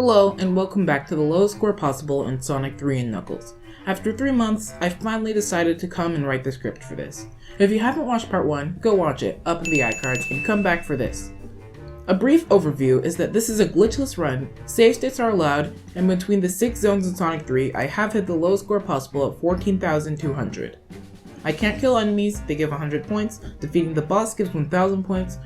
Hello, and welcome back to the lowest score possible in Sonic 3 and Knuckles. After 3 months, I finally decided to come and write the script for this. If you haven't watched part 1, go watch it, up in the iCards, and come back for this. A brief overview is that this is a glitchless run, save states are allowed, and between the 6 zones in Sonic 3, I have hit the lowest score possible at 14,200. I can't kill enemies, they give 100 points, defeating the boss gives 1,000 points,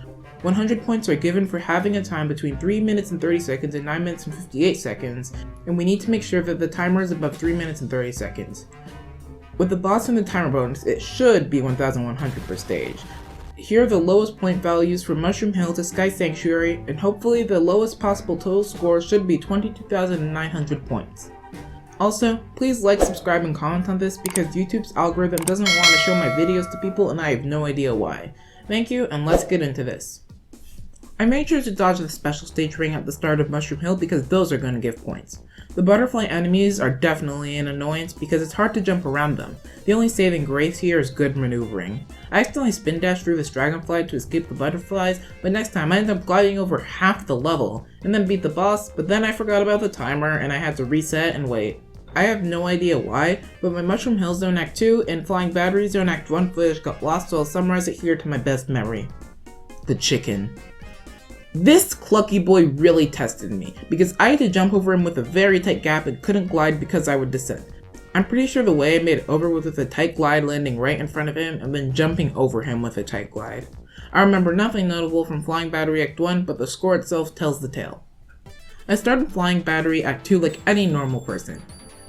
100 points are given for having a time between 3 minutes and 30 seconds and 9 minutes and 58 seconds, and we need to make sure that the timer is above 3 minutes and 30 seconds. With the boss and the timer bonus, it should be 1,100 per stage. Here are the lowest point values from Mushroom Hill to Sky Sanctuary, and hopefully the lowest possible total score should be 22,900 points. Also, please like, subscribe, and comment on this because YouTube's algorithm doesn't want to show my videos to people and I have no idea why. Thank you, and let's get into this. I made sure to dodge the special stage ring at the start of Mushroom Hill because those are going to give points. The butterfly enemies are definitely an annoyance because it's hard to jump around them. The only saving grace here is good maneuvering. I accidentally spin dashed through this dragonfly to escape the butterflies, but next time I ended up gliding over half the level, and then beat the boss, but then I forgot about the timer and I had to reset and wait. I have no idea why, but my Mushroom Hill Zone Act 2 and Flying Battery Zone Act 1 footage got lost, so I'll summarize it here to my best memory. The chicken. This clucky boy really tested me, because I had to jump over him with a very tight gap and couldn't glide because I would descend. I'm pretty sure the way I made it over was with a tight glide landing right in front of him and then jumping over him with a tight glide. I remember nothing notable from Flying Battery Act 1, but the score itself tells the tale. I started Flying Battery Act 2 like any normal person,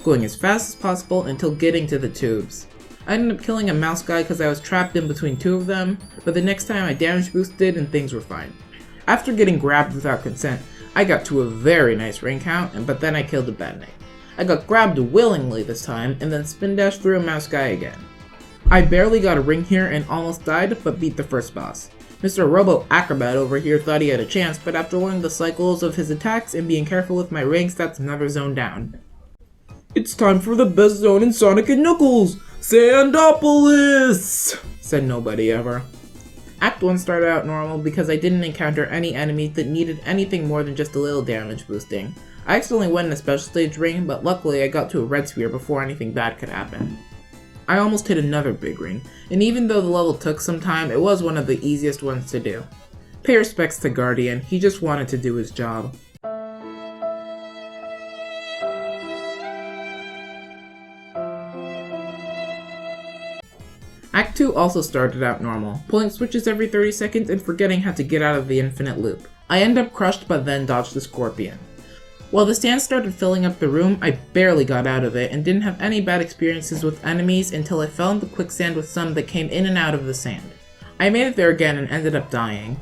going as fast as possible until getting to the tubes. I ended up killing a mouse guy because I was trapped in between two of them, but the next time I damage boosted and things were fine. After getting grabbed without consent, I got to a very nice ring count, but then I killed a badnik. I got grabbed willingly this time, and then spin dashed through a mouse guy again. I barely got a ring here and almost died, but beat the first boss. Mr. Robo Acrobat over here thought he had a chance, but after learning the cycles of his attacks and being careful with my rings, that's another zone down. "It's time for the best zone in Sonic and Knuckles! Sandopolis!" said nobody ever. Act 1 started out normal because I didn't encounter any enemies that needed anything more than just a little damage boosting. I accidentally went in a special stage ring, but luckily I got to a red sphere before anything bad could happen. I almost hit another big ring, and even though the level took some time, it was one of the easiest ones to do. Pay respects to Guardian, he just wanted to do his job. Act 2 also started out normal, pulling switches every 30 seconds and forgetting how to get out of the infinite loop. I ended up crushed but then dodged the scorpion. While the sand started filling up the room, I barely got out of it and didn't have any bad experiences with enemies until I fell in the quicksand with some that came in and out of the sand. I made it there again and ended up dying.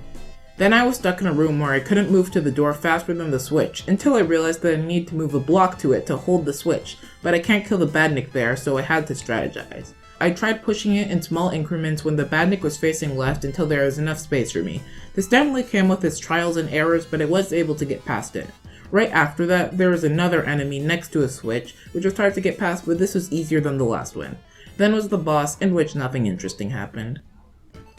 Then I was stuck in a room where I couldn't move to the door faster than the switch, until I realized that I need to move a block to it to hold the switch, but I can't kill the badnik there, so I had to strategize. I tried pushing it in small increments when the badnik was facing left until there was enough space for me. This definitely came with its trials and errors, but I was able to get past it. Right after that, there was another enemy next to a switch, which was hard to get past, but this was easier than the last one. Then was the boss, in which nothing interesting happened.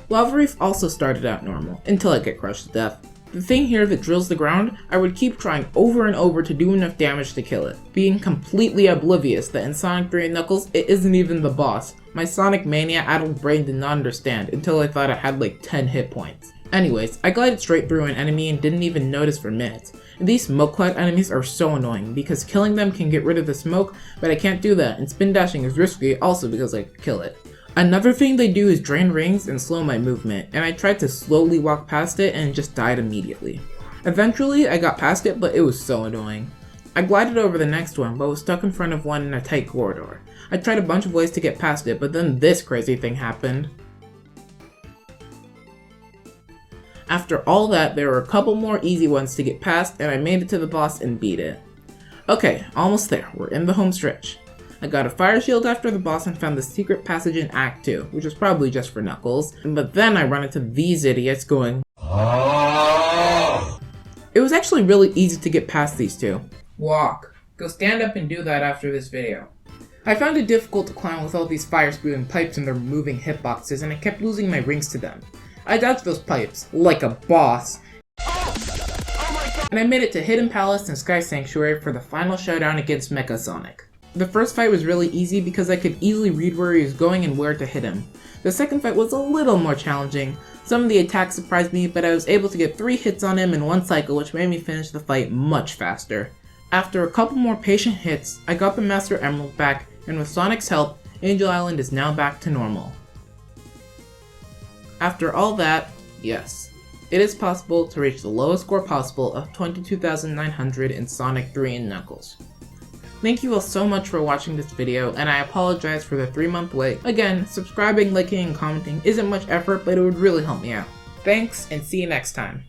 Lava Reef also started out normal, until I get crushed to death. The thing here that drills the ground, I would keep trying over and over to do enough damage to kill it, being completely oblivious that in Sonic 3 and Knuckles, it isn't even the boss. My Sonic Mania addled brain did not understand until I thought I had like 10 hit points. Anyways, I glided straight through an enemy and didn't even notice for minutes. And these smoke cloud enemies are so annoying because killing them can get rid of the smoke, but I can't do that, and spin dashing is risky also because I could kill it. Another thing they do is drain rings and slow my movement, and I tried to slowly walk past it and just died immediately. Eventually, I got past it, but it was so annoying. I glided over the next one, but was stuck in front of one in a tight corridor. I tried a bunch of ways to get past it, but then this crazy thing happened. After all that, there were a couple more easy ones to get past, and I made it to the boss and beat it. Okay, almost there, we're in the home stretch. I got a fire shield after the boss and found the secret passage in Act 2, which was probably just for Knuckles, but then I run into these idiots going, "Oh!" It was actually really easy to get past these two. Walk. Go stand up and do that after this video. I found it difficult to climb with all these fire-spewing pipes and their moving hitboxes, and I kept losing my rings to them. I dodged those pipes, like a boss, and I made it to Hidden Palace and Sky Sanctuary for the final showdown against Mecha Sonic. The first fight was really easy because I could easily read where he was going and where to hit him. The second fight was a little more challenging. Some of the attacks surprised me, but I was able to get 3 hits on him in one cycle, which made me finish the fight much faster. After a couple more patient hits, I got the Master Emerald back, and with Sonic's help, Angel Island is now back to normal. After all that, yes, it is possible to reach the lowest score possible of 22,900 in Sonic 3 and Knuckles. Thank you all so much for watching this video, and I apologize for the 3-month wait. Again, subscribing, liking, and commenting isn't much effort, but it would really help me out. Thanks, and see you next time.